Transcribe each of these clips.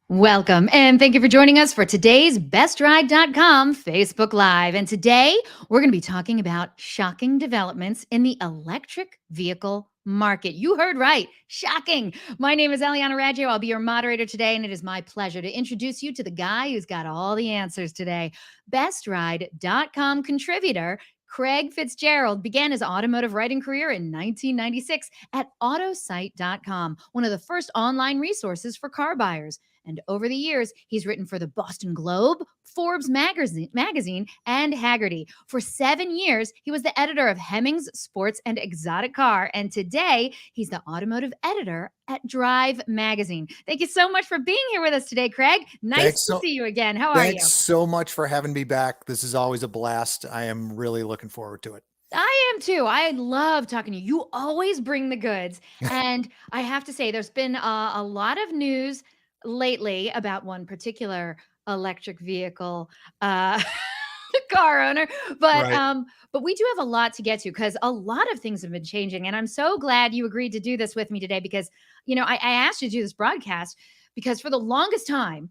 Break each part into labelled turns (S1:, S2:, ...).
S1: Welcome, and thank you for joining us for today's bestride.com Facebook Live. And today we're going to be talking about shocking developments in the electric vehicle market. You heard right, shocking. My name is Eliana Raggio. I'll be your moderator today, and it is my pleasure to introduce you to the guy who's got all the answers today. Bestride.com contributor Craig Fitzgerald began his automotive writing career in 1996 at autosite.com, one of the first online resources for car buyers. And over the years, he's written for the Boston Globe, Forbes magazine, and Haggerty. For 7 years, he was the editor of Hemmings Sports and Exotic Car. And today, he's the automotive editor at Drive Magazine. Thank you so much for being here with us today, Craig. Nice to see you again. How are you?
S2: Thanks so much for having me back. This is always a blast. I am really looking forward to it.
S1: I am too. I love talking to you. You always bring the goods. And I have to say, there's been a lot of news lately about one particular electric vehicle car owner, but we do have a lot to get to because a lot of things have been changing, and I'm so glad you agreed to do this with me today because I asked you to do this broadcast because for the longest time,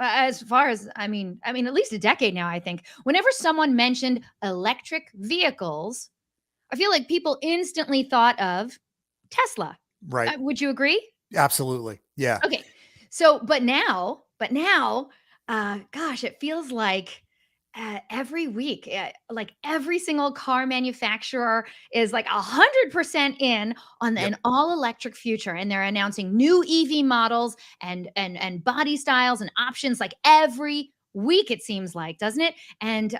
S1: as far as I mean at least a decade now, I think whenever someone mentioned electric vehicles, I feel like people instantly thought of Tesla.
S2: Right.
S1: Would you agree?
S2: Absolutely. Yeah.
S1: Okay. So, but now, gosh, it feels like every week, like every single car manufacturer is like 100% in on an all-electric future, and they're announcing new EV models and body styles and options like every week, it seems like, doesn't it? And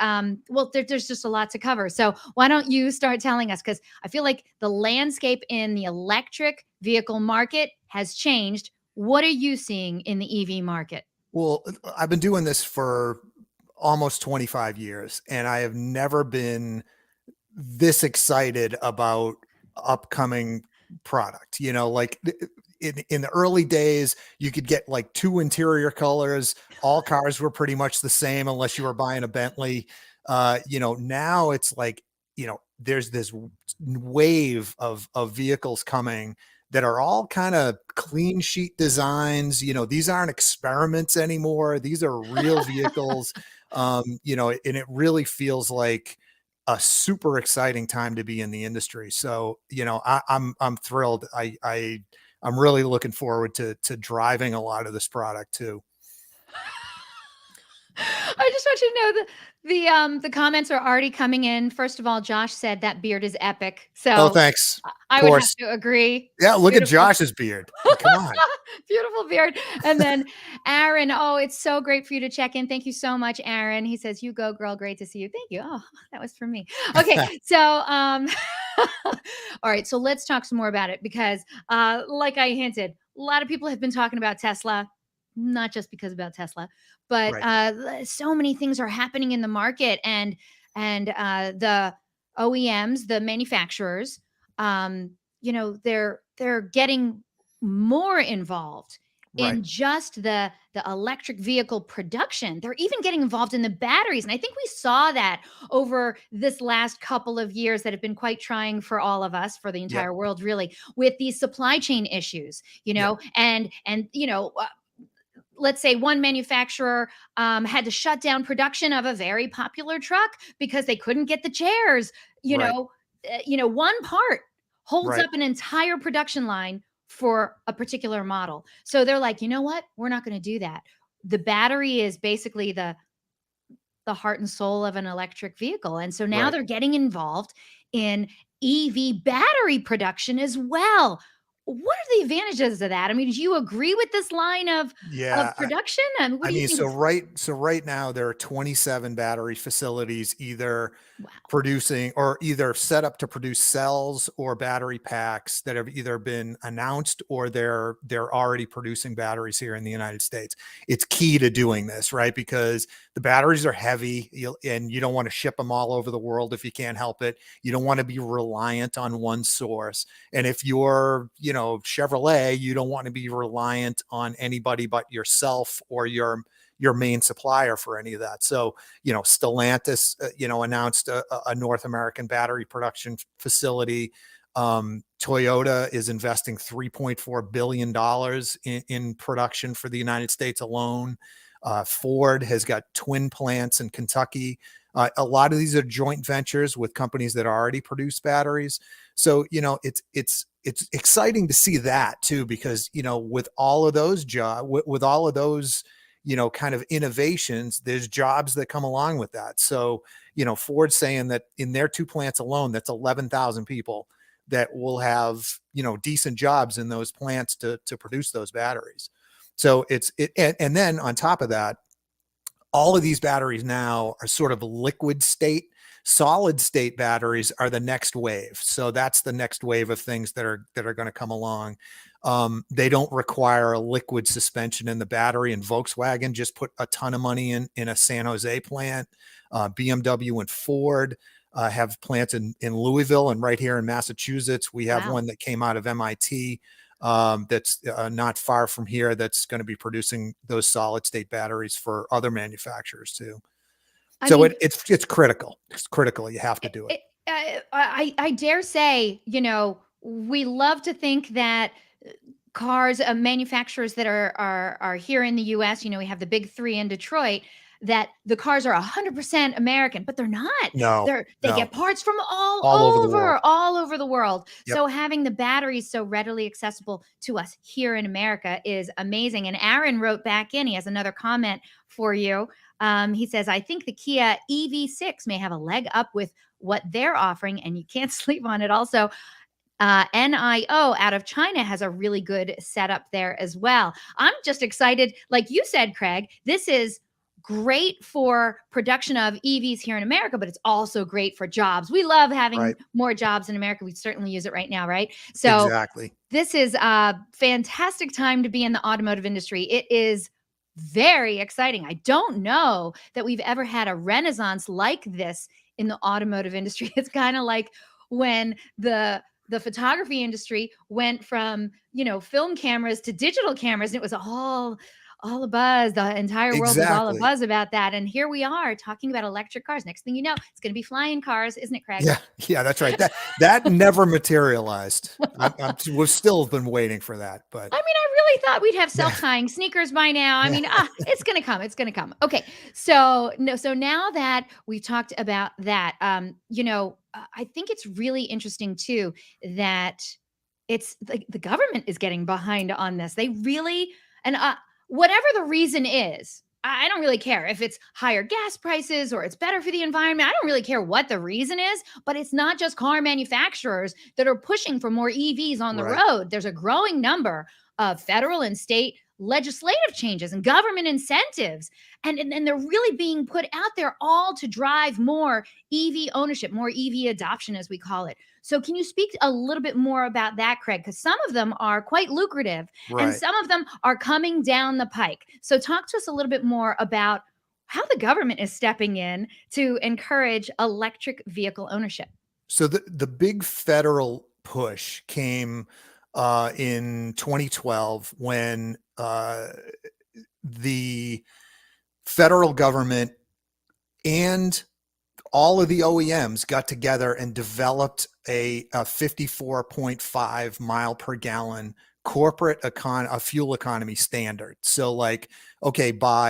S1: there's just a lot to cover. So why don't you start telling us? Because I feel like the landscape in the electric vehicle market has changed. What are you seeing in the EV market?
S2: Well, I've been doing this for almost 25 years, and I have never been this excited about upcoming product. Like in the early days, you could get like 2 interior colors. All cars were pretty much the same unless you were buying a Bentley. Now it's like, there's this wave of vehicles coming that are all kind of clean sheet designs. These aren't experiments anymore. These are real vehicles. And it really feels like a super exciting time to be in the industry. So, I'm thrilled. I'm really looking forward to driving a lot of this product too.
S1: I just want you to know that the comments are already coming in. First of all, Josh said that beard is epic. So
S2: Thanks.
S1: I would have to agree.
S2: Yeah, look at Josh's beard. Come on.
S1: Beautiful beard. And then Aaron, it's so great for you to check in. Thank you so much, Aaron. He says, "You go, girl. Great to see you." Thank you. Oh, that was for me. Okay. So all right. So let's talk some more about it because like I hinted, a lot of people have been talking about Tesla, not just because about Tesla, but so many things are happening in the market, and the OEMs, the manufacturers, they're getting more involved in just the electric vehicle production. They're even getting involved in the batteries, and I think we saw that over this last couple of years that have been quite trying for all of us, for the entire world, really, with these supply chain issues. And let's say one manufacturer had to shut down production of a very popular truck because they couldn't get the chairs. One part holds up an entire production line for a particular model. So they're like, you know what? We're not going to do that. The battery is basically the heart and soul of an electric vehicle. And so now they're getting involved in EV battery production as well. What are the advantages of that? I mean, do you agree with this line of production? What do you think?
S2: So right now there are 27 battery facilities either producing or either set up to produce cells or battery packs that have either been announced or they're already producing batteries here in the United States. It's key to doing this, right? Because the batteries are heavy and you don't want to ship them all over the world if you can't help it. You don't want to be reliant on one source. And if you're, Chevrolet, you don't want to be reliant on anybody but yourself or your your main supplier for any of that. So, Stellantis, announced a North American battery production facility. Toyota is investing $3.4 billion in production for the United States alone. Ford has got twin plants in Kentucky. A lot of these are joint ventures with companies that already produce batteries. So, it's exciting to see that too, because, with all of those with all of those, kind of innovations, there's jobs that come along with that. So, Ford's saying that in their two plants alone, that's 11,000 people that will have, decent jobs in those plants to produce those batteries. So and then on top of that, all of these batteries now are sort of liquid state. Solid state batteries are the next wave. So that's the next wave of things that are going to come along. They don't require a liquid suspension in the battery, and Volkswagen just put a ton of money in a San Jose plant. BMW and Ford have plants in Louisville, and right here in Massachusetts, we have one that came out of MIT that's not far from here, that's going to be producing those solid state batteries for other manufacturers too. So it's critical. It's critical. You have to do it.
S1: I dare say, we love to think that cars, manufacturers that are here in the US, we have the big three in Detroit, that the cars are 100% American, but they're not.
S2: No,
S1: they get parts from all over the world.
S2: Yep.
S1: So having the batteries so readily accessible to us here in America is amazing. And Aaron wrote back in, he has another comment for you. He says, I think the Kia EV6 may have a leg up with what they're offering, and you can't sleep on it. Also, NIO out of China has a really good setup there as well. I'm just excited. Like you said, Craig, this is great for production of EVs here in America, but it's also great for jobs. We love having more jobs in America. We certainly use it right now, right? So
S2: exactly.
S1: This is a fantastic time to be in the automotive industry. It is very exciting. I don't know that we've ever had a renaissance like this in the automotive industry. It's kind of like when the photography industry went from, film cameras to digital cameras, and it was all a buzz. The entire world was all a buzz about that. And here we are talking about electric cars. Next thing you know, it's going to be flying cars, isn't it, Craig?
S2: Yeah, that's right. That never materialized. We've still been waiting for that. But
S1: I really thought we'd have self-tying sneakers by now. It's going to come. It's going to come. Okay. So now that we've talked about that, I think it's really interesting too, that it's like the government is getting behind on this. They really, and whatever the reason is, I don't really care if it's higher gas prices or it's better for the environment. I don't really care what the reason is, but it's not just car manufacturers that are pushing for more EVs on the road. There's a growing number of federal and state legislative changes and government incentives. And they're really being put out there all to drive more EV ownership, more EV adoption, as we call it. So can you speak a little bit more about that, Craig? Because some of them are quite lucrative and some of them are coming down the pike. So talk to us a little bit more about how the government is stepping in to encourage electric vehicle ownership.
S2: So the big federal push came in 2012 when the federal government and all of the OEMs got together and developed a 54.5 mile per gallon corporate a fuel economy standard. So by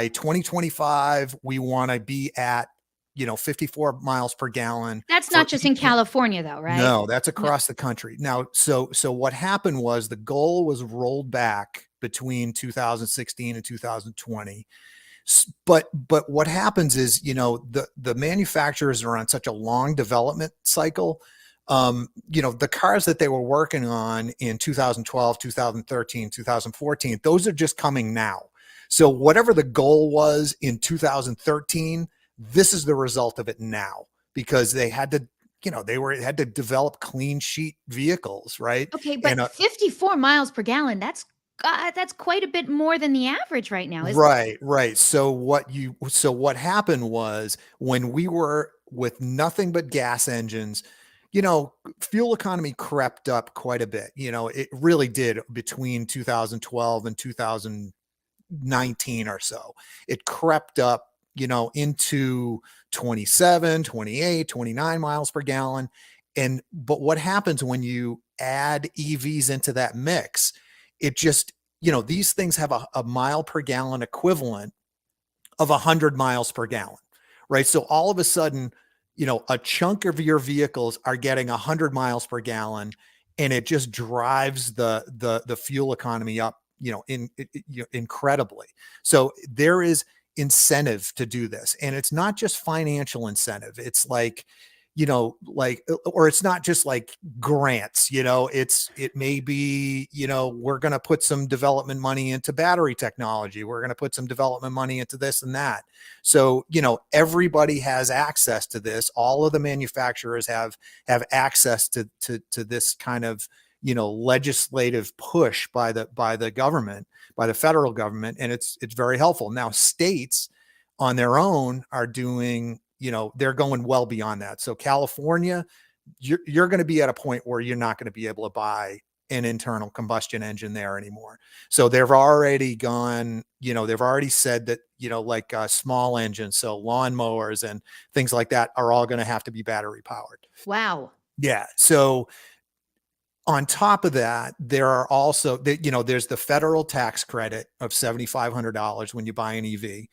S2: 2025, we want to be at 54 miles per gallon.
S1: That's not just in California though, right?
S2: No, that's across the country. Now, so what happened was the goal was rolled back between 2016 and 2020. But what happens is, the manufacturers are on such a long development cycle. The cars that they were working on in 2012, 2013, 2014, those are just coming now. So whatever the goal was in 2013, this is the result of it now, because they had to, had to develop clean sheet vehicles, right?
S1: Okay, but 54 miles per gallon, that's quite a bit more than the average right now, isn't it?
S2: Right. So what happened was, when we were with nothing but gas engines, fuel economy crept up quite a bit. It really did between 2012 and 19 or so. It crept up, into 27, 28, 29 miles per gallon. But what happens when you add EVs into that mix? It just, these things have a mile per gallon equivalent of 100 miles per gallon, right? So all of a sudden, a chunk of your vehicles are getting 100 miles per gallon, and it just drives the fuel economy up, incredibly. So there is incentive to do this, and it's not just financial incentive. It's like, or it's not just like grants, it may be, we're going to put some development money into battery technology. We're going to put some development money into this and that. So, everybody has access to this. All of the manufacturers have access to this kind of, legislative push by the government, by the federal government. And it's very helpful. Now, states on their own are doing, they're going well beyond that. So California, you're going to be at a point where you're not going to be able to buy an internal combustion engine there anymore. So they've already gone, they've already said that, like small engines, so lawnmowers and things like that are all going to have to be battery powered.
S1: Wow.
S2: Yeah. So on top of that, there are also, there's the federal tax credit of $7,500 when you buy an EV.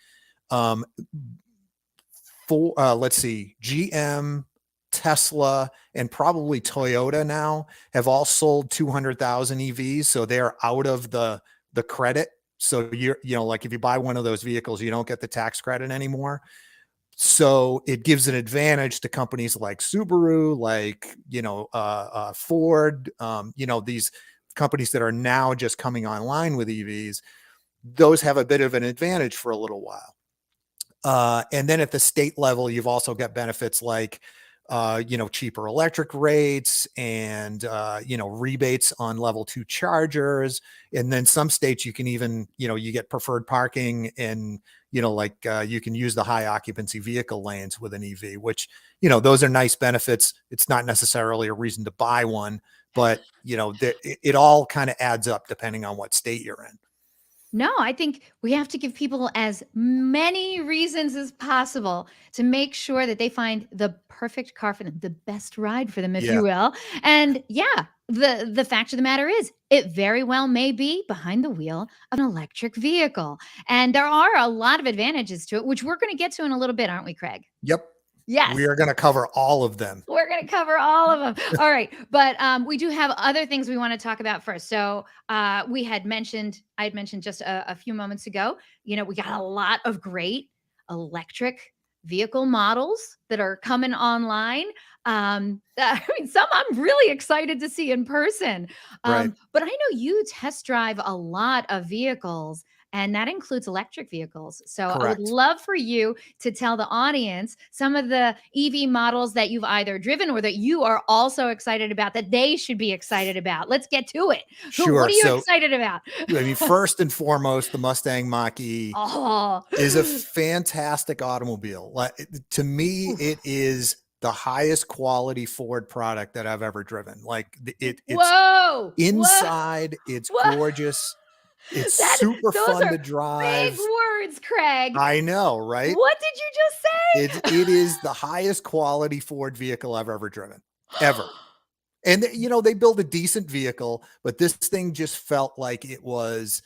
S2: Let's see, GM, Tesla, and probably Toyota now have all sold 200,000 EVs. So they're out of the credit. So like if you buy one of those vehicles, you don't get the tax credit anymore. So it gives an advantage to companies like Subaru, like, Ford, these companies that are now just coming online with EVs. Those have a bit of an advantage for a little while. And then at the state level, you've also got benefits like, cheaper electric rates and, rebates on level 2 chargers. And then some states you can even, you get preferred parking and, you can use the high occupancy vehicle lanes with an EV, which, those are nice benefits. It's not necessarily a reason to buy one, but, it all kind of adds up depending on what state you're in.
S1: No, I think we have to give people as many reasons as possible to make sure that they find the perfect car for them, the best ride for them, if
S2: Yeah.
S1: you will. And yeah, the fact of the matter is, it very well may be behind the wheel of an electric vehicle. And there are a lot of advantages to it, which we're going to get to in a little bit, aren't we, Craig?
S2: Yep.
S1: Yes.
S2: We are going to cover all of them.
S1: We're going to cover all of them. All right. But we do have other things we want to talk about first. So I had mentioned just a few moments ago, we got a lot of great electric vehicle models that are coming online. I mean, some I'm really excited to see in person.
S2: Right.
S1: But I know you test drive a lot of vehicles, and that includes electric vehicles. So I would
S2: Correct.
S1: love for you to tell the audience some of the EV models that you've either driven or that you are also excited about that they should be excited about. Let's get to it. What
S2: Sure.
S1: are you
S2: So,
S1: excited about?
S2: I mean, first and foremost, the Mustang Mach-E
S1: Oh,
S2: is a fantastic automobile. Like, to me, it is the highest quality Ford product that I've ever driven. Like it's
S1: whoa,
S2: inside, it's
S1: whoa.
S2: gorgeous. It's super
S1: Those
S2: fun to
S1: are big
S2: drive.
S1: words, Craig.
S2: I know, right?
S1: What did you just say?
S2: It is the highest quality Ford vehicle I've ever driven, ever. And they build a decent vehicle, but this thing just felt like it was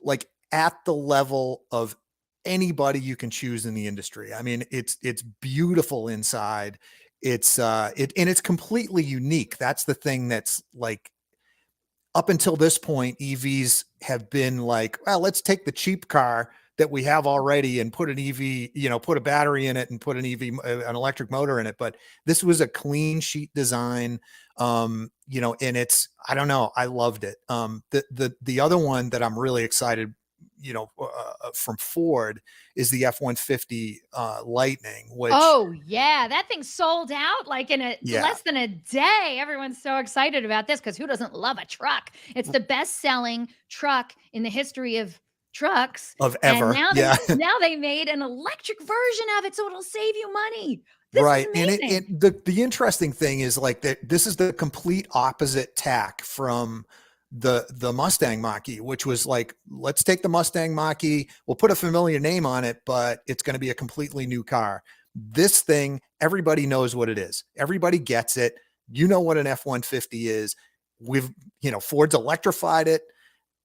S2: like at the level of anybody you can choose in the industry. I mean, it's beautiful inside. It's and it's completely unique. That's the thing that's like, up until this point, EVs have been like, well, let's take the cheap car that we have already and put an EV, put a battery in it and put an an electric motor in it. But this was a clean sheet design, and I don't know, I loved it. The other one that I'm really excited, from Ford is the F-150 Lightning, which,
S1: Oh yeah, that thing sold out like in
S2: yeah,
S1: less than a day. Everyone's so excited about this because who doesn't love a truck? It's the best-selling truck in the history of trucks,
S2: of
S1: and
S2: ever. Yeah.
S1: now they made an electric version of it, so it'll save you money. This is
S2: Right. And
S1: amazing.
S2: the interesting thing is like that this is the complete opposite tack from the Mustang Mach-E, which was like, let's take the Mustang Mach-E, we'll put a familiar name on it, but it's going to be a completely new car. This thing, everybody knows what it is. Everybody gets it. You know what an F-150 is. We've, Ford's electrified it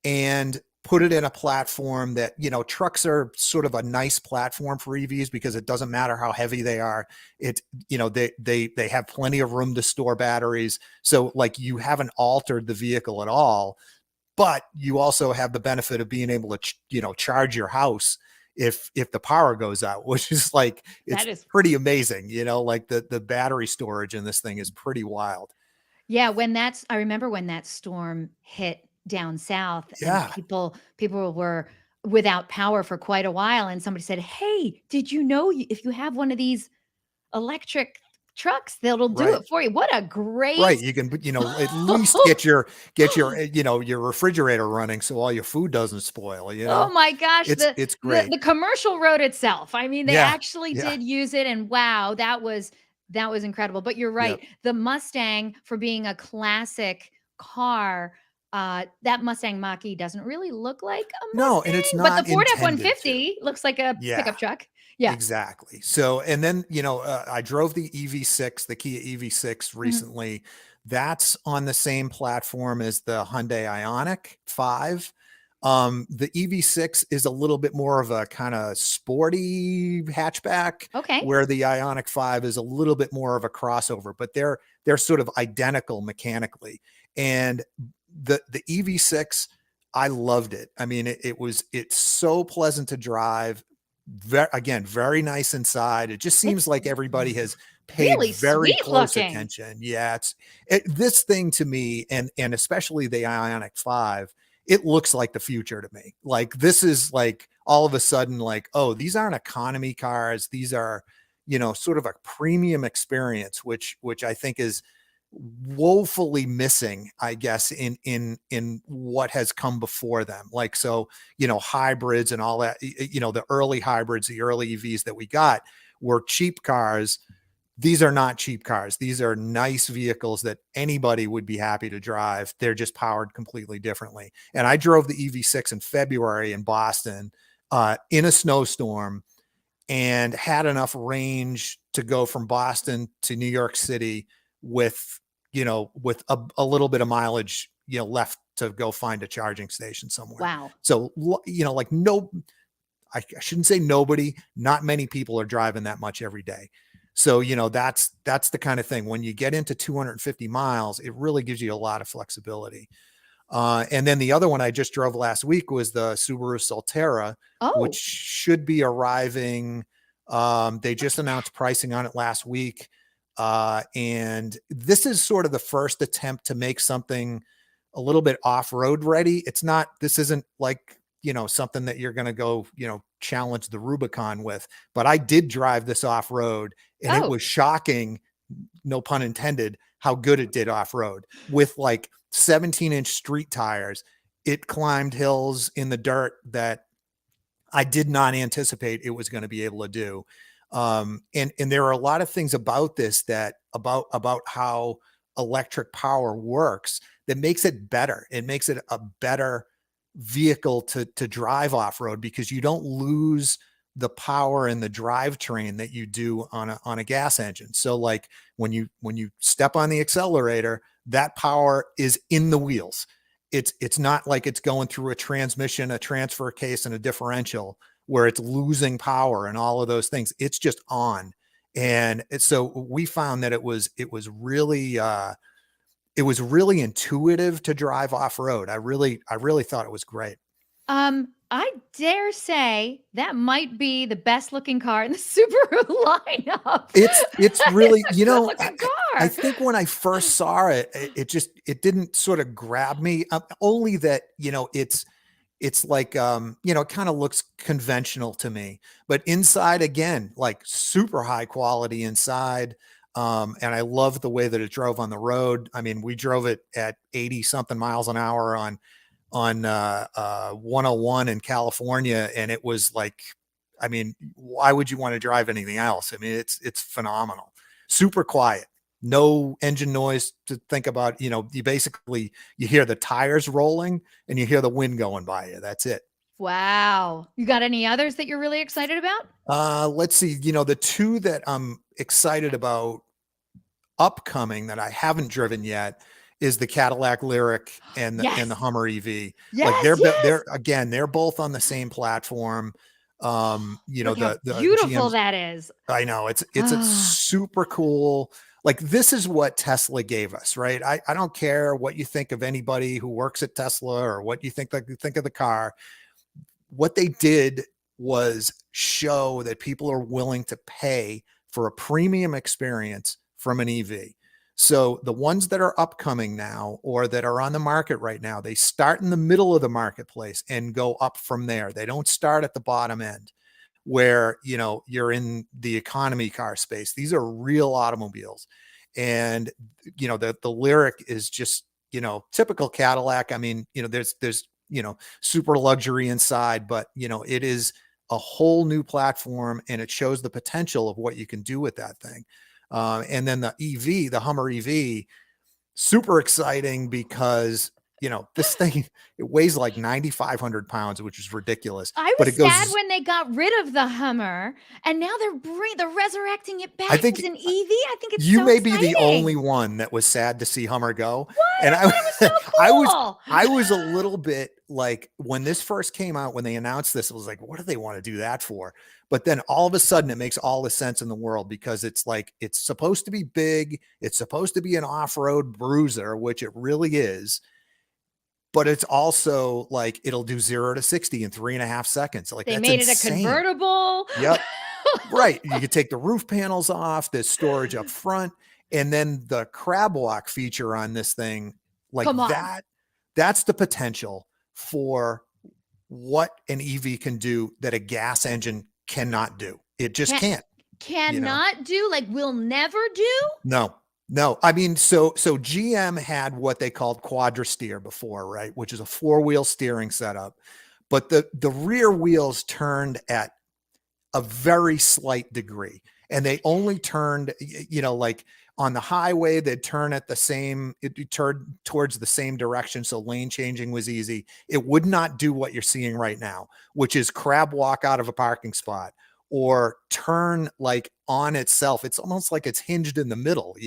S2: and put it in a platform that, trucks are sort of a nice platform for EVs because it doesn't matter how heavy they are. It, they have plenty of room to store batteries. So like you haven't altered the vehicle at all, but you also have the benefit of being able to, charge your house if the power goes out, which is like, it's
S1: That is
S2: pretty amazing, like the battery storage in this thing is pretty wild.
S1: Yeah, I remember when that storm hit down south and
S2: Yeah.
S1: people were without power for quite a while, and somebody said, "Hey, did you know if you have one of these electric trucks, that'll do
S2: Right.
S1: it for you." What a
S2: Right.
S1: great
S2: You can, at least get your, your refrigerator running so all your food doesn't spoil.
S1: Oh my gosh,
S2: It's great.
S1: the commercial wrote itself. I mean, they
S2: Yeah.
S1: actually
S2: Yeah.
S1: did use it, and wow, that was incredible. But you're right.
S2: Yep.
S1: The Mustang, for being a classic car, that Mustang Mach-E doesn't really look like a
S2: No, and it's
S1: Mustang, but the
S2: not
S1: Ford
S2: intended to.
S1: F-150 looks like a
S2: Yeah.
S1: pickup truck. Yeah.
S2: Exactly. So, and then, I drove the EV6, the Kia EV6
S1: Mhm.
S2: recently. That's on the same platform as the Hyundai Ioniq 5. The EV6 is a little bit more of a kind of sporty hatchback,
S1: Okay.
S2: where the Ioniq 5 is a little bit more of a crossover, but they're sort of identical mechanically. And the EV6, I loved it. I mean, it's so pleasant to drive. Again, very nice inside. It just seems
S1: It's
S2: like everybody has paid
S1: really
S2: very
S1: sweet
S2: close
S1: looking.
S2: attention. Yeah, this thing to me, and especially the Ioniq 5, it looks like the future to me. Like this is like all of a sudden like, oh, these aren't economy cars. These are, sort of a premium experience, which I think is woefully missing, I guess, in what has come before them. Like, so, hybrids and all that, the early hybrids, the early EVs that we got were cheap cars. These are not cheap cars. These are nice vehicles that anybody would be happy to drive. They're just powered completely differently. And I drove the EV6 in February in Boston, in a snowstorm, and had enough range to go from Boston to New York City with, with a little bit of mileage, left to go find a charging station somewhere.
S1: Wow.
S2: So, like no, I shouldn't say nobody, not many people are driving that much every day. So, that's the kind of thing. When you get into 250 miles, it really gives you a lot of flexibility. And then the other one I just drove last week was the Subaru Solterra, which
S1: Oh,
S2: should be arriving. They just announced pricing on it last week. And this is sort of the first attempt to make something a little bit off-road ready. This isn't like, something that you're going to go, challenge the Rubicon with, but I did drive this off-road and it
S1: oh,
S2: was shocking, no pun intended, how good it did off-road with like 17-inch street tires. It climbed hills in the dirt that I did not anticipate it was going to be able to do. And there are a lot of things about this about how electric power works that makes it better. It makes it a better vehicle to drive off road because you don't lose the power in the drivetrain that you do on a gas engine. So like when you step on the accelerator, that power is in the wheels. It's not like it's going through a transmission, a transfer case, and a differential where it's losing power and all of those things. It's just on. And so we found that it was really intuitive to drive off road. I really thought it was great.
S1: I dare say that might be the best looking car in the Subaru lineup.
S2: It's
S1: It's
S2: really,
S1: a good looking
S2: I
S1: car.
S2: think when I first saw it, it didn't sort of grab me. Only that, it's like, it kind of looks conventional to me, but inside again, like super high quality inside. And I love the way that it drove on the road. I mean, we drove it at 80 something miles an hour on 101 in California. And it was like, I mean, why would you want to drive anything else? I mean, it's phenomenal, super quiet. no engine noise to think about. You basically, you hear the tires rolling and you hear the wind going by you. That's it.
S1: Wow. You got any others that you're really excited about?
S2: Let's see. The two that I'm excited about upcoming that I haven't driven yet is the Cadillac Lyric and the
S1: Yes.
S2: Hummer EV. Like
S1: Yes, yes.
S2: they're both on the same platform.
S1: Look how
S2: The
S1: beautiful
S2: GM's,
S1: that is.
S2: I know it's a
S1: Ah,
S2: super cool. Like, this is what Tesla gave us, right? I don't care what you think of anybody who works at Tesla or what you think of the car. What they did was show that people are willing to pay for a premium experience from an EV. So the ones that are upcoming now or that are on the market right now, they start in the middle of the marketplace and go up from there. They don't start at the bottom end where, you're in the economy car space. These are real automobiles. And, the Lyric is just, typical Cadillac. I mean, there's, super luxury inside, but, it is a whole new platform and it shows the potential of what you can do with that thing. And then the Hummer EV, super exciting because, this thing, it weighs like 9,500 pounds, which is ridiculous,
S1: I
S2: but
S1: was
S2: it
S1: sad
S2: goes,
S1: when they got rid of the Hummer, and now they're resurrecting it
S2: I
S1: back
S2: think
S1: as an EV. I think it's
S2: you
S1: so
S2: may be the only
S1: exciting.
S2: one that was sad to see Hummer go.
S1: What?
S2: And
S1: I thought it was
S2: I
S1: so
S2: was,
S1: cool.
S2: I was a little bit like, when this first came out, when they announced this, it was like, what do they want to do that for? But then all of a sudden it makes all the sense in the world, because it's like, it's supposed to be big. It's supposed to be an off-road bruiser, which it really is. But it's also like, it'll do 0 to 60 in 3.5 seconds. Like,
S1: They
S2: that's
S1: made it a
S2: insane.
S1: convertible.
S2: Yep. Right. You could take the roof panels off, there's storage up front, and then the crab walk feature on this thing, like
S1: Come on.
S2: that's the potential for what an EV can do that a gas engine cannot do. It just
S1: Can
S2: can't, you know.
S1: cannot do, like, will never do?
S2: No. No. I mean, so GM had what they called quadra-steer before, right? Which is a four-wheel steering setup. But the rear wheels turned at a very slight degree, and they only turned, like on the highway, they'd turn at the same, it turned towards the same direction, so lane changing was easy. It would not do what you're seeing right now, which is crab walk out of a parking spot or turn like on itself. It's almost like it's hinged in the middle.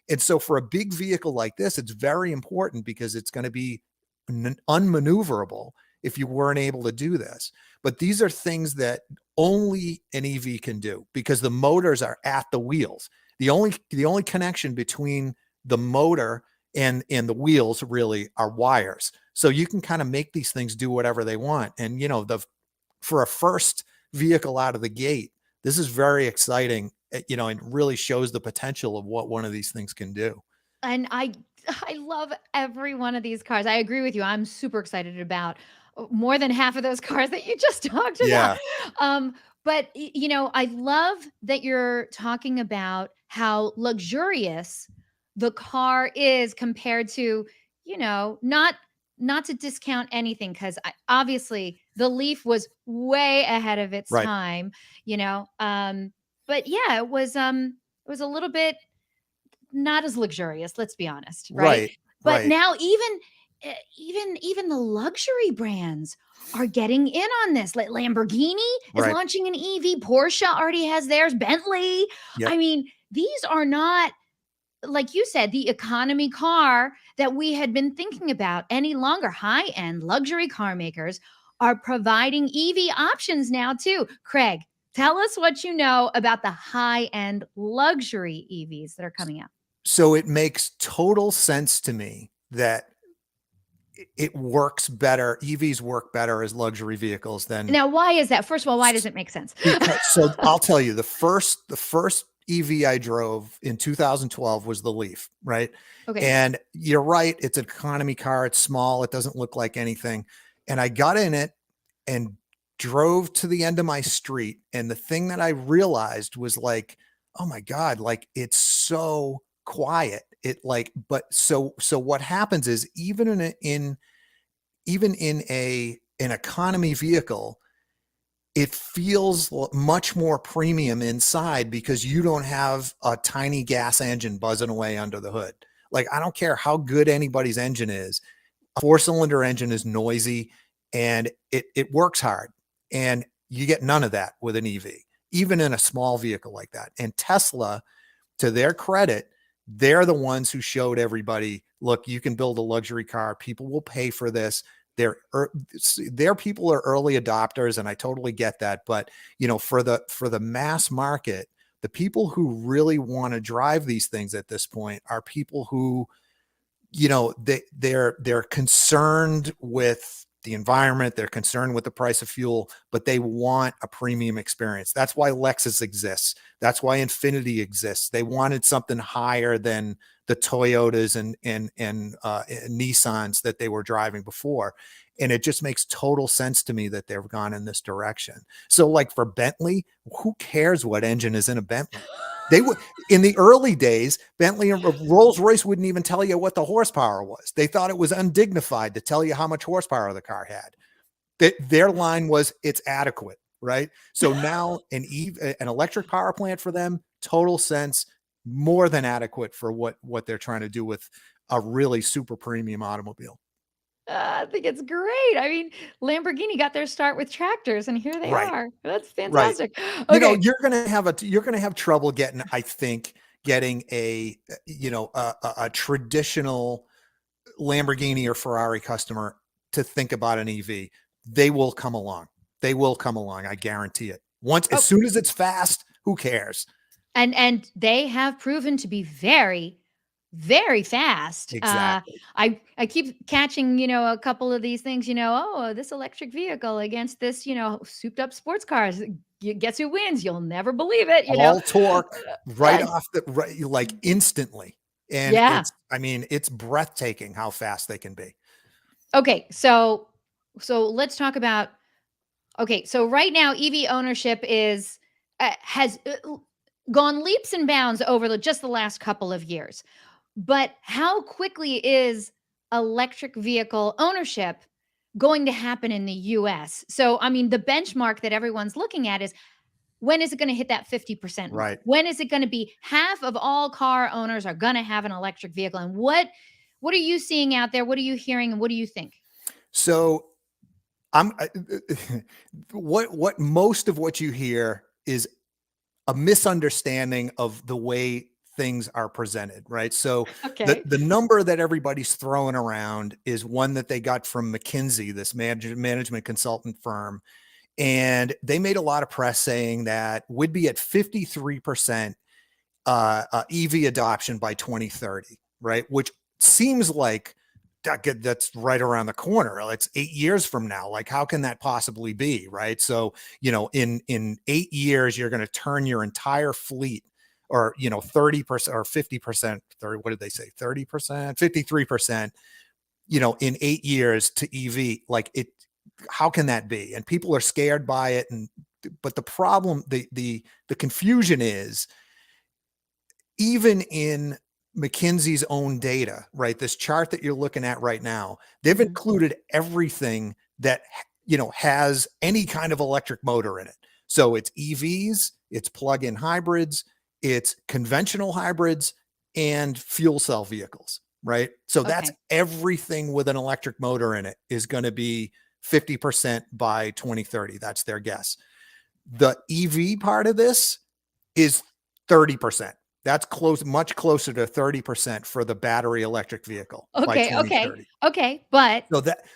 S2: And so for a big vehicle like this, it's very important because it's going to be unmaneuverable if you weren't able to do this. But these are things that only an EV can do, because the motors are at the wheels. The only connection between the motor and the wheels really are wires. So you can kind of make these things do whatever they want. And for a first vehicle out of the gate, this is very exciting, and really shows the potential of what one of these things can do.
S1: And I love every one of these cars. I agree with you. I'm super excited about more than half of those cars that you just talked about.
S2: Yeah,
S1: Um, but I love that you're talking about how luxurious the car is compared to, not to discount anything, because obviously the Leaf was way ahead of its
S2: right,
S1: time, you know. But yeah, it was a little bit not as luxurious, let's be honest, right?
S2: right,
S1: But
S2: right,
S1: now even the luxury brands are getting in on this. Like Lamborghini is
S2: right.
S1: launching an EV, Porsche already has theirs, Bentley. I
S2: Yep.
S1: mean, these are not, like you said, the economy car that we had been thinking about any longer. High-end luxury car makers are providing EV options now too. Craig, tell us what you know about the high-end luxury EVs that are coming out.
S2: So it makes total sense to me that it works better. EVs work better as luxury vehicles than,
S1: Now, why is that? First of all, why does it make sense?
S2: because, so I'll tell you, the first EV I drove in 2012 was the Leaf, right?
S1: Okay.
S2: And you're right, it's an economy car, it's small, it doesn't look like anything. And I got in it and drove to the end of my street, and the thing that I realized was like, oh my God, like, it's so quiet. It like, but so what happens is, even in an economy vehicle, it feels much more premium inside because you don't have a tiny gas engine buzzing away under the hood. Like, I don't care how good anybody's engine is. A four-cylinder engine is noisy and it works hard. And you get none of that with an EV, even in a small vehicle like that. And Tesla, to their credit, they're the ones who showed everybody, look, you can build a luxury car. People will pay for this. Their people are early adopters, and I totally get that. But for the mass market, the people who really want to drive these things at this point are people who, they're concerned with the environment, they're concerned with the price of fuel, but they want a premium experience. That's why Lexus exists. That's why Infiniti exists. They wanted something higher than the Toyotas and Nissans that they were driving before. And it just makes total sense to me that they've gone in this direction. So like for Bentley, who cares what engine is in a Bentley? They would, in the early days, Bentley and Rolls-Royce wouldn't even tell you what the horsepower was. They thought it was undignified to tell you how much horsepower the car had. Their line was, it's adequate, right? So now an electric power plant for them, total sense, more than adequate for what they're trying to do with a really super premium automobile.
S1: I think it's great. I mean, Lamborghini got their start with tractors, and here they
S2: Right,
S1: are. That's
S2: right.
S1: fantastic. Okay.
S2: You're gonna have trouble getting, I think, getting a traditional Lamborghini or Ferrari customer to think about an EV. They will come along. They will come along. I guarantee it. As
S1: Oh,
S2: soon as it's fast, who cares?
S1: and they have proven to be very, very fast.
S2: Exactly.
S1: I keep catching, a couple of these things, oh, this electric vehicle against this, souped up sports cars. Guess who wins? You'll never believe it.
S2: All torque right
S1: Uh,
S2: off like instantly. And
S1: yeah.
S2: it's breathtaking how fast they can be.
S1: Okay. So let's talk about. Okay. So right now, EV ownership has gone leaps and bounds over just the last couple of years. But how quickly is electric vehicle ownership going to happen in the US? So, I mean, the benchmark that everyone's looking at is, when is it going to hit that 50% mark?
S2: Right.
S1: When is it going to be half of all car owners are going to have an electric vehicle? And what are you seeing out there? What are you hearing, and what do you think?
S2: So what most of what you hear is a misunderstanding of the way things are presented, right? So
S1: Okay.
S2: the number that everybody's throwing around is one that they got from McKinsey, this management consultant firm. And they made a lot of press saying that we'd be at 53% EV adoption by 2030, right? Which seems like that's right around the corner. It's 8 years from now. Like, how can that possibly be, right? So, in 8 years, you're going to turn your entire fleet, or 30% or 50%. 30, what did they say? 30%, 53%. In 8 years to EV. Like, it. How can that be? And people are scared by it. But the problem, the confusion is, even in McKinsey's own data, right? This chart that you're looking at right now, they've
S1: Mhm.
S2: included everything that, has any kind of electric motor in it. So it's EVs, it's plug-in hybrids, it's conventional hybrids, and fuel cell vehicles, right? So that's
S1: Okay.
S2: everything with an electric motor in it is going to be 50% by 2030. That's their guess. The EV part of this is 30%. That's much closer to 30% for the battery electric vehicle by
S1: Okay. Okay.
S2: 2030.
S1: Okay. But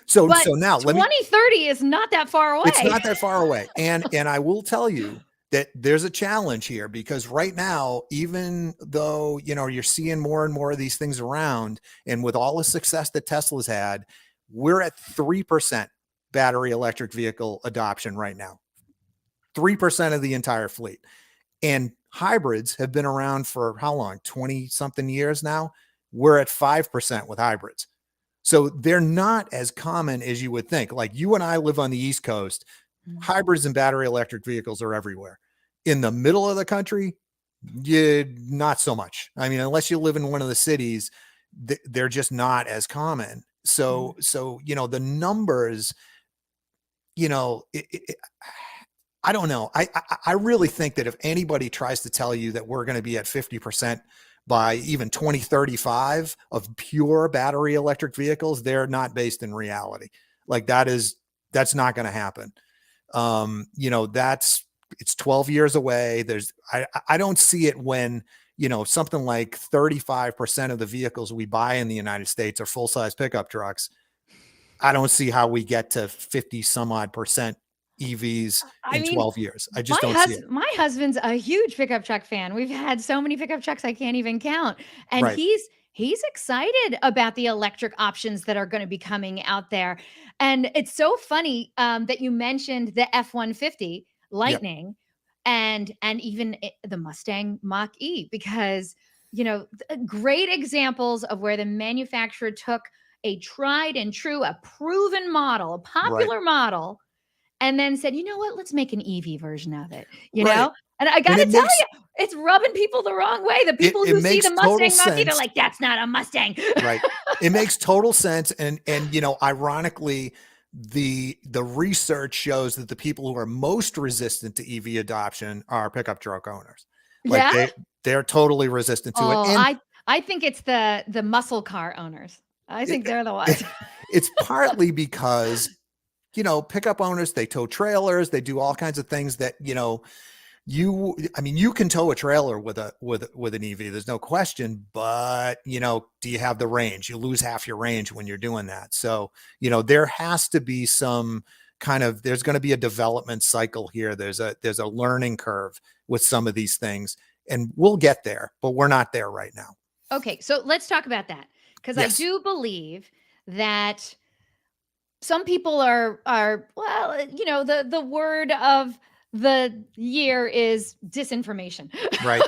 S2: So
S1: but
S2: now let me
S1: 2030 is not that far
S2: it's
S1: away.
S2: not that far away. And I will tell you that there's a challenge here, because right now, even though, you're seeing more and more of these things around, and with all the success that Tesla's had, we're at 3% battery electric vehicle adoption right now. 3% of the entire fleet. And hybrids have been around for how long? 20 something years now. We're at 5% with hybrids. So they're not as common as you would think. Like, you and I live on the East Coast.
S1: Mm.
S2: Hybrids and battery electric vehicles are everywhere. In the middle of the country, yeah, not so much. I mean, unless you live in one of the cities, they're just not as common.
S1: Mm.
S2: So the numbers, you know, I don't know. I really think that if anybody tries to tell you that we're going to be at 50% by even 2035 of pure battery electric vehicles, they're not based in reality. Like that's not going to happen. It's 12 years away. I don't see it when, something like 35% of the vehicles we buy in the United States are full-size pickup trucks. I don't see how we get to 50 some odd percent EVs
S1: I
S2: in
S1: mean,
S2: 12 years. I just don't see it.
S1: my husband's a huge pickup truck fan. We've had so many pickup trucks I can't even count. And
S2: Right.
S1: he's excited about the electric options that are going to be coming out there. And it's so funny that you mentioned the F-150
S2: Yep.
S1: Lightning and even the Mustang Mach-E, because great examples of where the manufacturer took a tried and true, a proven model, a
S2: Right.
S1: popular model, and then said, "You know what? Let's make an EV version of it," you
S2: Right.
S1: know? And I
S2: And
S1: gotta tell you, it's rubbing people the wrong way. The people
S2: it
S1: who see the
S2: makes total
S1: Mustang Mach-E, they're
S2: sense.
S1: like, "That's not a Mustang."
S2: Right. It makes total sense. And ironically, the research shows that the people who are most resistant to EV adoption are pickup truck owners. Like
S1: Yeah?
S2: they're totally resistant to it.
S1: Oh,
S2: And
S1: I think it's the muscle car owners. I
S2: it,
S1: think they're the
S2: it,
S1: ones.
S2: it's partly because, pickup owners, they tow trailers, they do all kinds of things that, you can tow a trailer with an EV. There's no question, but do you have the range? You lose half your range when you're doing that. So, there has to be some there's going to be a development cycle here. There's a learning curve with some of these things, and we'll get there, but we're not there right now.
S1: Okay, so let's talk about that, because I
S2: Yes.
S1: do believe that some people are well, the word of the year is disinformation.
S2: Right.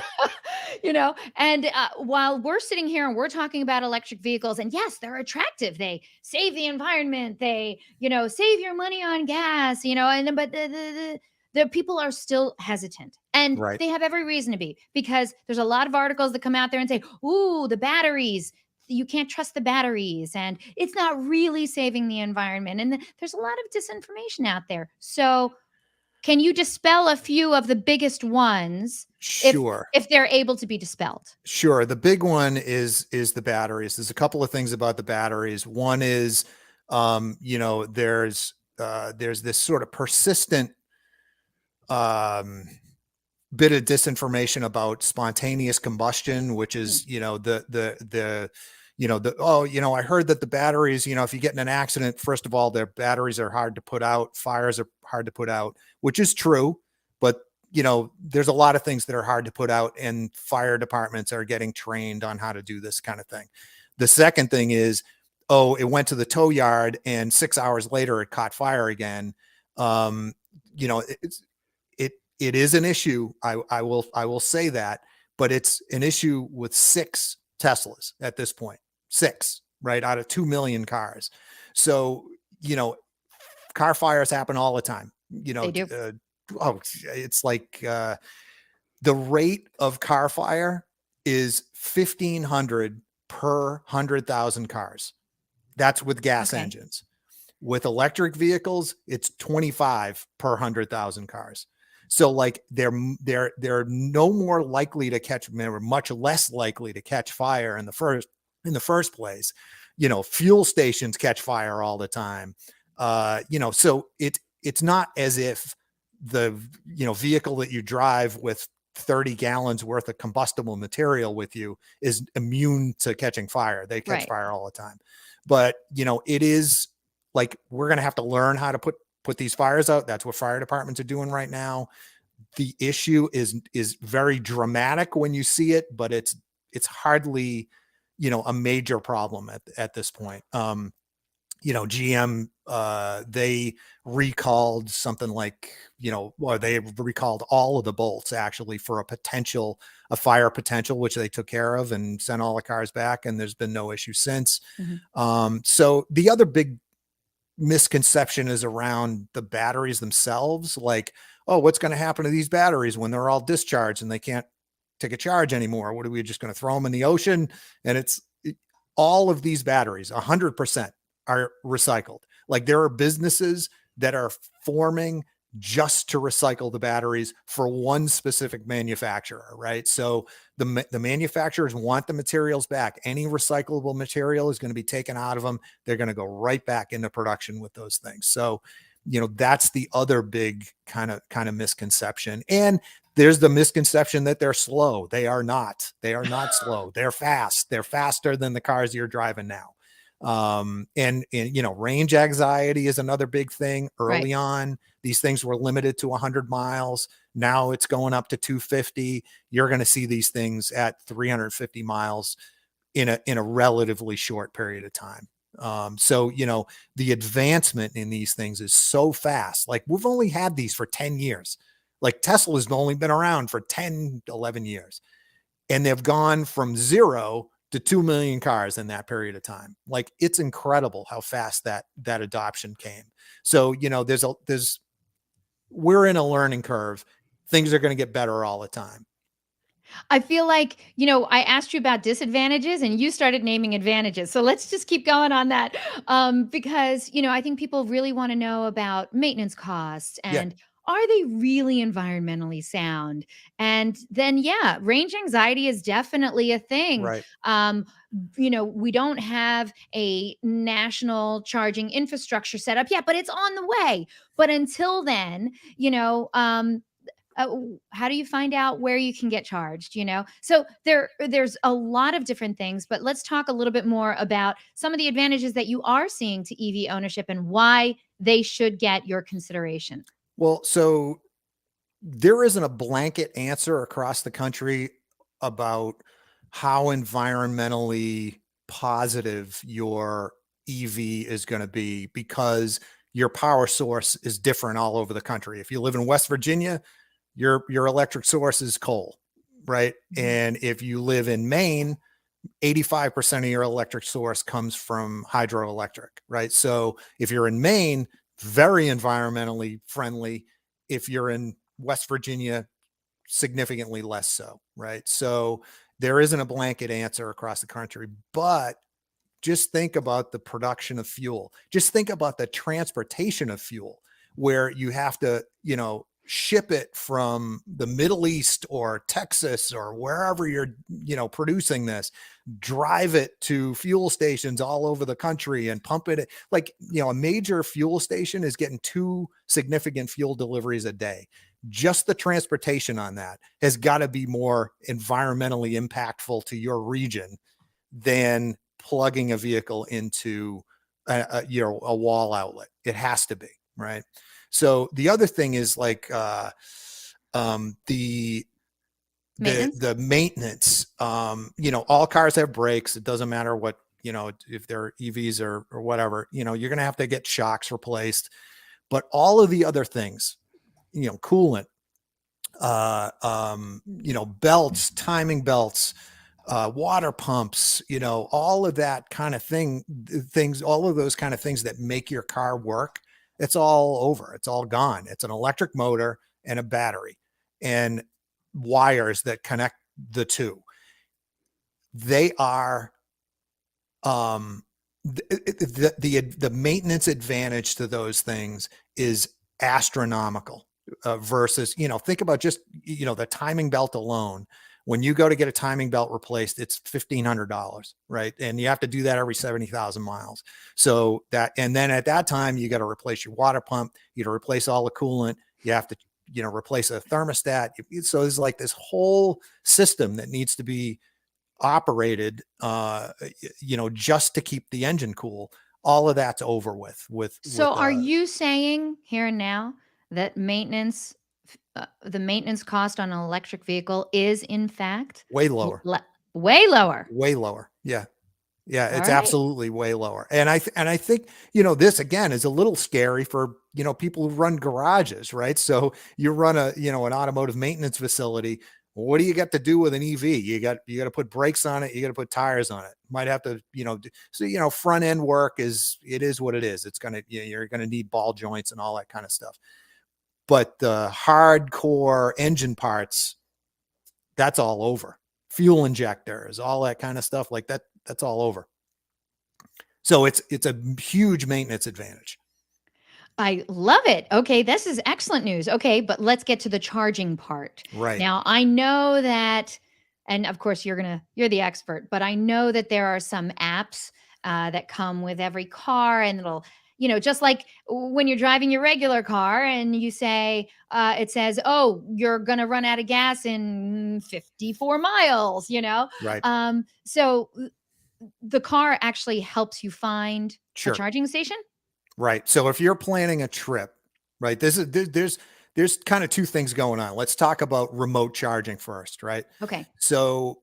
S1: And while we're sitting here and we're talking about electric vehicles, and yes, they're attractive, they save the environment, they save your money on gas, and but the people are still hesitant, and
S2: Right.
S1: they have every reason to be, because there's a lot of articles that come out there and say, ooh, the batteries, you can't trust the batteries, and it's not really saving the environment, and there's a lot of disinformation out there. So can you dispel a few of the biggest ones, if
S2: Sure.
S1: they're able to be dispelled?
S2: Sure. The big one is the batteries. There's a couple of things about the batteries. One is, there's this sort of persistent um, bit of disinformation about spontaneous combustion, which
S1: Hmm.
S2: is, I heard that the batteries, if you get in an accident, first of all, their batteries are hard to put out, fires are hard to put out, which is true. But, there's a lot of things that are hard to put out, and fire departments are getting trained on how to do this kind of thing. The second thing is, oh, it went to the tow yard and 6 hours later it caught fire again. Um, it's, it is an issue. I will say that, but it's an issue with 6 Teslas at this point, 6, right, out of 2 million cars. So, car fires happen all the time.
S1: They do.
S2: It's like the rate of car fire is 1,500 per 100,000 cars. That's with gas
S1: Okay.
S2: engines. With electric vehicles, it's 25 per 100,000 cars. So like they're no more likely to catch, they're much less likely to catch fire in the first place. Fuel stations catch fire all the time. So it's not as if the vehicle that you drive with 30 gallons worth of combustible material with you is immune to catching fire. They catch
S1: Right.
S2: fire all the time. But it is like, we're going to have to learn how to put these fires out. That's what fire departments are doing right now. The issue is very dramatic when you see it, but it's hardly, a major problem at this point. GM, they recalled something like, or they recalled all of the bolts actually for a fire potential, which they took care of and sent all the cars back. And there's been no issue since.
S1: Mm-hmm.
S2: So the other big misconception is around the batteries themselves. Like, oh, what's going to happen to these batteries when they're all discharged and they can't take a charge anymore? What are we just going to throw them in the ocean? And all of these batteries, 100% are recycled. Like, there are businesses that are forming just to recycle the batteries for one specific manufacturer, right? So the manufacturers want the materials back. Any recyclable material is going to be taken out of them. They're going to go right back into production with those things. So, that's the other big kind of misconception. And there's the misconception that they're slow. They are not. They are not slow. They're fast. They're faster than the cars you're driving now. And range anxiety is another big thing.
S1: Right.
S2: Early on, these things were limited to 100 miles. Now it's going up to 250. You're going to see these things at 350 miles in a relatively short period of time. So the advancement in these things is so fast. Like, we've only had these for 10 years. Like, Tesla's only been around for 10, 11 years, and they've gone from 0 to 2 million cars in that period of time. Like, it's incredible how fast that adoption came. So, we're in a learning curve. Things are going to get better all the time.
S1: I feel like, I asked you about disadvantages and you started naming advantages. So let's just keep going on that. Because, I think people really want to know about maintenance costs
S2: Yeah,
S1: and are they really environmentally sound? And then, yeah, range anxiety is definitely a thing.
S2: right.
S1: We don't have a national charging infrastructure set up yet, but it's on the way. But until then, how do you find out where you can get charged, so there's a lot of different things, but let's talk a little bit more about some of the advantages that you are seeing to EV ownership and why they should get your consideration.
S2: Well, so there isn't a blanket answer across the country about how environmentally positive your EV is going to be, because your power source is different all over the country. If you live in West Virginia, your electric source is coal, right?
S1: Mhm.
S2: And if you live in Maine, 85% of your electric source comes from hydroelectric, right? So if you're in Maine, very environmentally friendly. If you're in West Virginia, significantly less so, right? So there isn't a blanket answer across the country, but just think about the production of fuel. Just think about the transportation of fuel, where you have to, ship it from the Middle East or Texas or wherever you're, producing this, drive it to fuel stations all over the country and pump it. Like, a major fuel station is getting 2 significant fuel deliveries a day. Just the transportation on that has got to be more environmentally impactful to your region than plugging a vehicle into a wall outlet. It has to be, right? So the other thing is, like, the
S1: Maintenance.
S2: the maintenance. All cars have brakes. It doesn't matter what, if they're EVs or whatever. You're going to have to get shocks replaced, but all of the other things, coolant, belts, timing belts, water pumps, all of that kind of things, all of those kind of things that make your car work. It's all over. It's all gone. It's an electric motor and a battery and wires that connect the two. They are, um, the maintenance advantage to those things is astronomical, versus, think about just, the timing belt alone. When you go to get a timing belt replaced, it's $1,500, right? And you have to do that every 70,000 miles. So and then at that time, you got to replace your water pump, you got to replace all the coolant, you have to, replace a thermostat. So there's like this whole system that needs to be operated, just to keep the engine cool. All of that's over with
S1: So are you saying here and now that the maintenance cost on an electric vehicle is in fact
S2: way lower,
S1: way lower?
S2: way lower. Yeah. Yeah,
S1: All
S2: it's
S1: right.
S2: absolutely way lower. And I think, this again is a little scary for, people who run garages, right? So you run an automotive maintenance facility. What do you got to do with an EV? You got to put brakes on it. You got to put tires on it. Might have to, so, front end work is what it is. It's going to, you're going to need ball joints and all that kind of stuff. But the hardcore engine parts, that's all over. Fuel injectors, all that kind of stuff like that. That's all over. So it's a huge maintenance advantage.
S1: I love it. Okay, this is excellent news. Okay, but let's get to the charging part.
S2: Right.
S1: Now, I know that, and of course, you're the expert, but I know that there are some apps that come with every car, and it'll, just like when you're driving your regular car, and you say, it says, "Oh, you're gonna run out of gas in 54 miles."
S2: Right.
S1: So the car actually helps you find a
S2: Sure.
S1: charging station.
S2: Right. So if you're planning a trip, right, there's kind of two things going on. Let's talk about remote charging first, right?
S1: Okay.
S2: So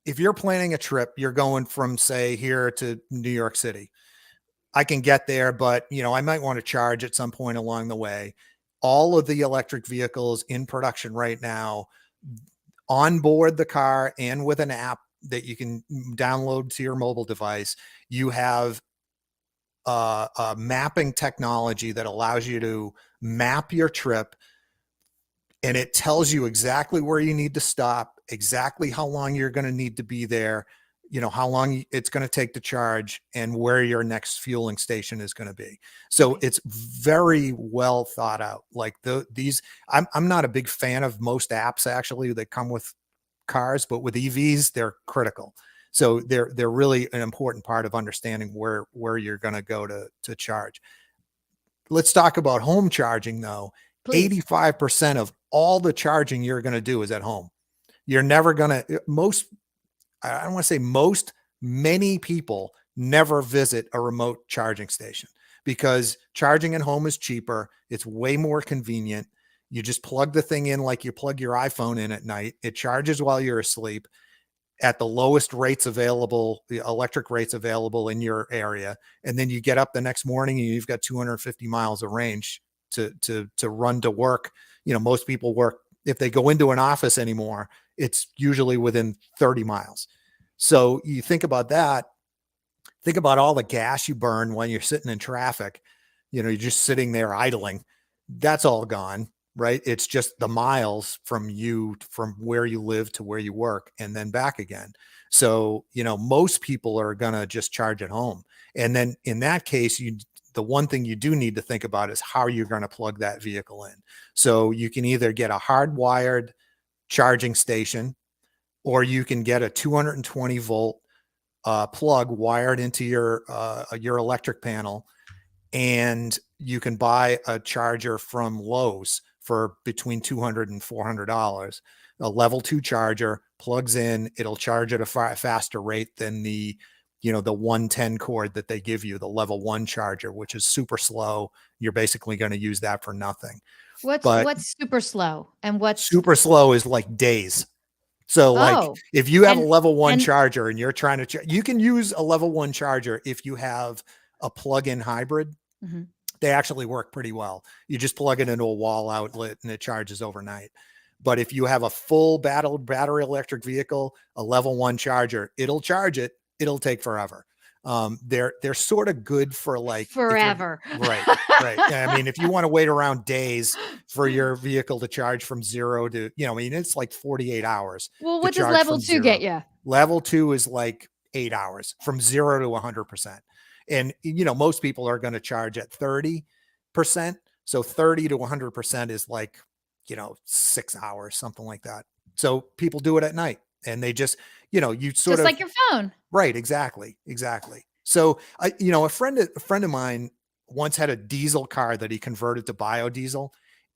S2: if you're planning a trip, you're going from say here to New York City. I can get there, but I might want to charge at some point along the way. All of the electric vehicles in production right now, on board the car and with an app that you can download to your mobile device, you have a mapping technology that allows you to map your trip, and it tells you exactly where you need to stop, exactly how long you're going to need to be there, how long it's going to take to charge, and where your next fueling station is going to be. So
S1: Okay.
S2: it's very well thought out. Like these, I'm not a big fan of most apps actually that come with cars, but with EVs, they're critical. So they're really an important part of understanding where you're going to go to charge. Let's talk about home charging though.
S1: Please.
S2: 85% of all the charging you're going to do is at home. You're never going to most I don't want to say most, many people never visit a remote charging station because charging at home is cheaper. It's way more convenient. You just plug the thing in like you plug your iPhone in at night. It charges while you're asleep at the lowest rates available, the electric rates available in your area. And then you get up the next morning and you've got 250 miles of range to run to work. Most people work, if they go into an office anymore, it's usually within 30 miles. So you think about that, think about all the gas you burn when you're sitting in traffic. You're just sitting there idling. That's all gone, right? It's just the miles from where you live to where you work and then back again. So, most people are going to just charge at home. And then in that case, the one thing you do need to think about is how you're going to plug that vehicle in. So you can either get a hardwired charging station, or you can get a 220-volt plug wired into your electric panel, and you can buy a charger from Lowe's for between $200 and $400. A level 2 charger plugs in, it'll charge at a faster rate than the 110 cord that they give you, the level 1 charger, which is super slow. You're basically going to use that for nothing.
S1: What's
S2: But
S1: what's super slow and what's
S2: super slow is like days. So like
S1: oh,
S2: if you have a
S1: and
S2: level 1
S1: and
S2: charger and you're trying to you can use a level 1 charger if you have a plug-in hybrid.
S1: mhm.
S2: They actually work pretty well. You just plug it into a wall outlet and it charges overnight. But if you have a full battery electric vehicle, a level 1 charger, it'll charge it. It'll take forever. They're sort of good for like if you're
S1: Forever.
S2: right, right. I mean, if you want to wait around days for your vehicle to charge from zero to, I mean, it's like 48 hours
S1: Well,
S2: to
S1: what does
S2: charge
S1: level
S2: from
S1: 2 get
S2: zero.
S1: you?
S2: Level 2 is like 8 hours from 0 to 100%. And most people are going to charge at 30%. So 30 to 100% is like, 6 hours, something like that. So people do it at night, and they just, you sort
S1: Just
S2: of
S1: like your phone.
S2: right, exactly, exactly. So a friend of mine once had a diesel car that he converted to biodiesel,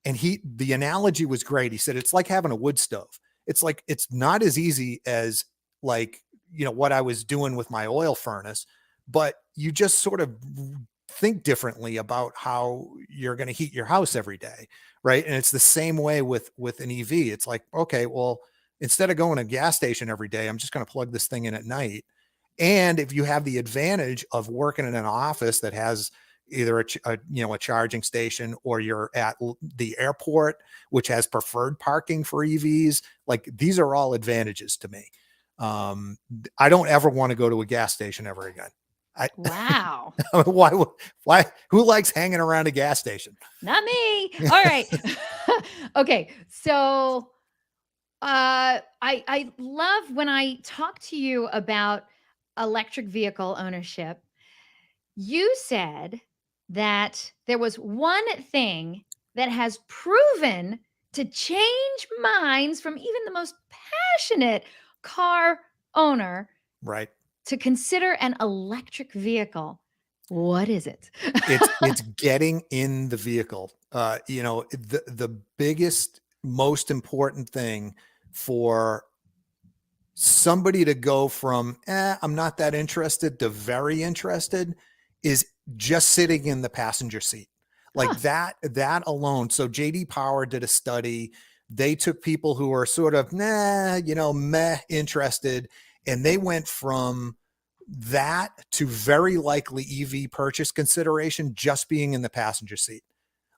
S2: and the analogy was great. He said it's like having a wood stove. It's like it's not as easy as like what I was doing with my oil furnace, but you just sort of think differently about how you're going to heat your house every day, right? And it's the same way with an EV. It's like, okay, well, instead of going to a gas station every day, I'm just going to plug this thing in at night. And if you have the advantage of working in an office that has either a charging station, or you're at the airport, which has preferred parking for EVs, like these are all advantages to me. I don't ever want to go to a gas station ever again. I
S1: Wow.
S2: why who likes hanging around a gas station?
S1: Not me. All right. Okay. So, I love when I talk to you about electric vehicle ownership. You said that there was one thing that has proven to change minds from even the most passionate car owner
S2: Right.
S1: to consider an electric vehicle. What is it?
S2: It's getting in the vehicle. The biggest, most important thing for somebody to go from I'm not that interested to very interested is just sitting in the passenger seat. Like
S1: Huh.
S2: that alone. So JD Power did a study. They took people who are sort of meh interested, and they went from that to very likely EV purchase consideration just being in the passenger seat.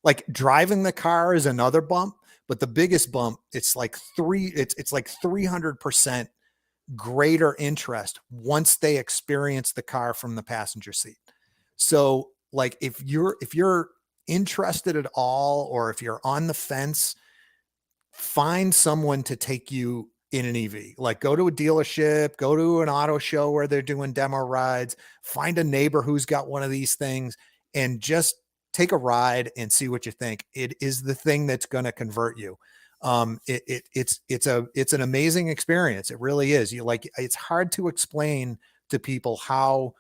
S2: Like driving the car is another bump, but the biggest bump, it's like 300% greater interest once they experience the car from the passenger seat. So like if you're interested at all, or if you're on the fence, find someone to take you in an EV. Like go to a dealership, go to an auto show where they're doing demo rides, find a neighbor who's got one of these things, and just take a ride and see what you think. It is the thing that's going to convert you. It's an amazing experience. It really is. It's hard to explain to people how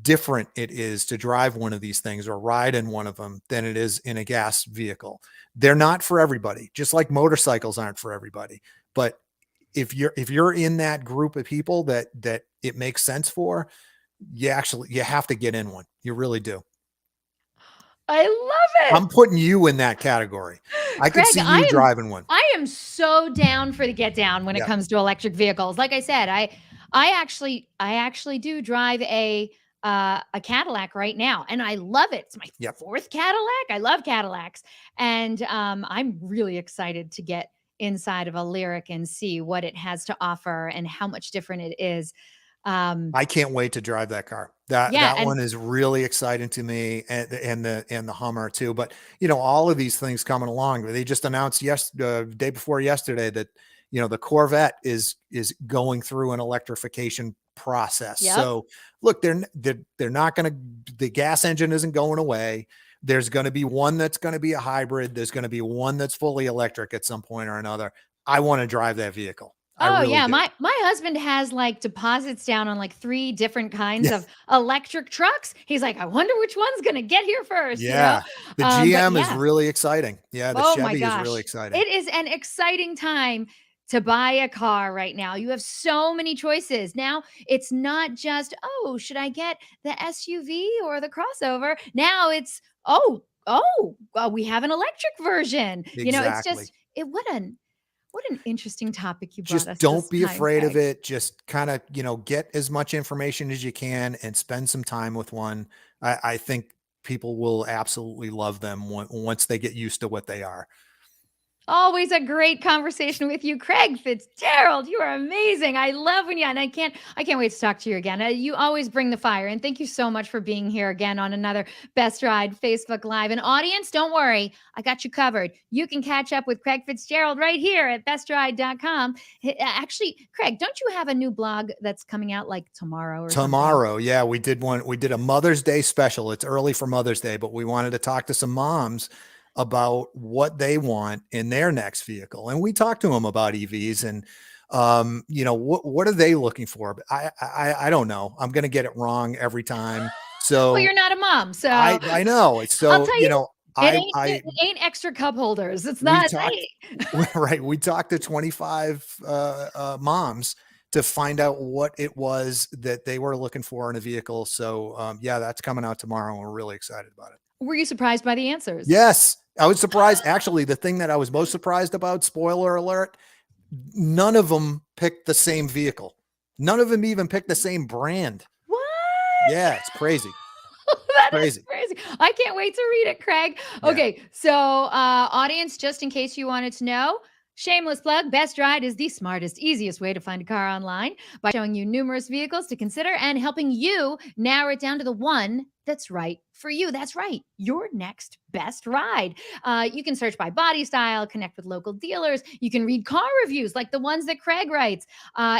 S2: different it is to drive one of these things or ride in one of them than it is in a gas vehicle. They're not for everybody, just like motorcycles aren't for everybody. But if you're in that group of people that it makes sense for, you have to get in one. You really do.
S1: I love it.
S2: I'm putting you in that category. I could
S1: Craig,
S2: see you driving one.
S1: I am so down for the get down when it
S2: Yeah.
S1: comes to electric vehicles. Like I said, I actually do drive a Cadillac right now, and I love it. It's my
S2: Yep.
S1: fourth Cadillac. I love Cadillacs, and I'm really excited to get inside of a Lyric and see what it has to offer and how much different it is. Um,
S2: I can't wait to drive that car. That
S1: yeah,
S2: that
S1: and
S2: one is really exciting to me, and the Hummer too. But all of these things coming along. They just announced day before yesterday that the Corvette is going through an electrification process.
S1: yep.
S2: So look, they're not going to, the gas engine isn't going away. There's going to be one that's going to be a hybrid. There's going to be one that's fully electric at some point or another. I want to drive that vehicle. I
S1: Oh
S2: really
S1: yeah,
S2: do.
S1: my husband has like deposits down on like 3 different kinds
S2: Yeah.
S1: of electric trucks. He's like, "I wonder which one's gonna get here first," you know?
S2: Yeah. The
S1: But
S2: GM is
S1: yeah.
S2: really exciting. Yeah, the
S1: Oh my
S2: Chevy is really
S1: gosh.
S2: exciting.
S1: It is an exciting time to buy a car right now. You have so many choices. Now, it's not just, "Oh, should I get the SUV or the crossover?" Now it's, we have an electric version." It's
S2: Exactly.
S1: just what an interesting topic you brought
S2: Just
S1: us
S2: don't
S1: this
S2: be
S1: time,
S2: afraid of
S1: Craig.
S2: it. Just kind of, get as much information as you can and spend some time with one. I think people will absolutely love them once they get used to what they are.
S1: Always a great conversation with you, Craig Fitzgerald. You are amazing. I love when you and I can't wait to talk to you again. You always bring the fire, and thank you so much for being here again on another Best Ride Facebook Live. And audience, don't worry, I got you covered. You can catch up with Craig Fitzgerald right here at bestride.com. Actually, Craig, don't you have a new blog that's coming out like tomorrow or something?
S2: Tomorrow, yeah, we did one. We did a Mother's Day special. It's early for Mother's Day, but we wanted to talk to some moms about what they want in their next vehicle. And we talked to them about EVs and what are they looking for? But I don't know. I'm going to get it wrong every time.
S1: Well,
S2: So
S1: you're not a mom, so
S2: I know. It's
S1: I'll
S2: so,
S1: tell you, it ain't
S2: I
S1: it ain't extra cup holders. It's
S2: we
S1: not.
S2: talked
S1: Hey.
S2: right. We talked to 25 moms to find out what it was that they were looking for in a vehicle. So yeah, that's coming out tomorrow, and we're really excited about it.
S1: Were you surprised by the answers?
S2: Yes, I was surprised. Actually, the thing that I was most surprised about, spoiler alert, none of them picked the same vehicle. None of them even picked the same brand.
S1: What?
S2: Yeah, it's crazy.
S1: That is
S2: Crazy.
S1: crazy. I can't wait to read it, Craig.
S2: Yeah.
S1: Okay, so audience, just in case you wanted to know, shameless plug, Best Ride is the smartest, easiest way to find a car online by showing you numerous vehicles to consider and helping you narrow it down to the one that's right for you. That's right, your next best ride. You can search by body style, connect with local dealers. You can read car reviews like the ones that Craig writes,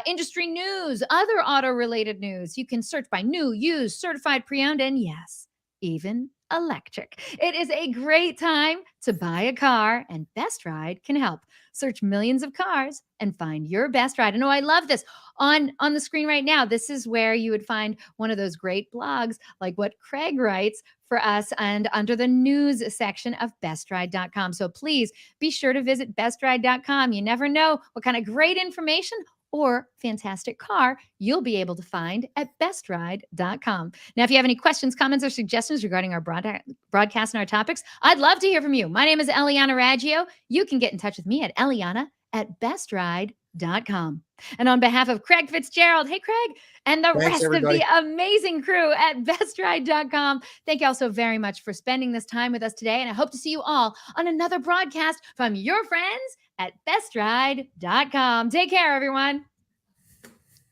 S1: industry news, other auto related news. You can search by new, used, certified, pre owned, and yes, even electric. It is a great time to buy a car, and Best Ride can help. Search millions of cars and find your best ride. And oh, I love this. On the screen right now, this is where you would find one of those great blogs like what Craig writes for us and under the news section of bestride.com. So please be sure to visit bestride.com. You never know what kind of great information or fantastic car you'll be able to find at bestride.com. Now, if you have any questions, comments, or suggestions regarding our broadcast and our topics, I'd love to hear from you. My name is Eliana Raggio. You can get in touch with me at Eliana@bestride.com. And on behalf of Craig Fitzgerald, hey, Craig, and the
S2: Thanks,
S1: rest
S2: everybody.
S1: of the amazing crew at bestride.com, thank you all so very much for spending this time with us today. And I hope to see you all on another broadcast from your friends at bestride.com. Take care, everyone.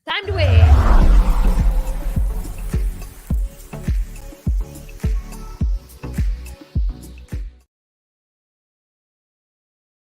S1: Time to win.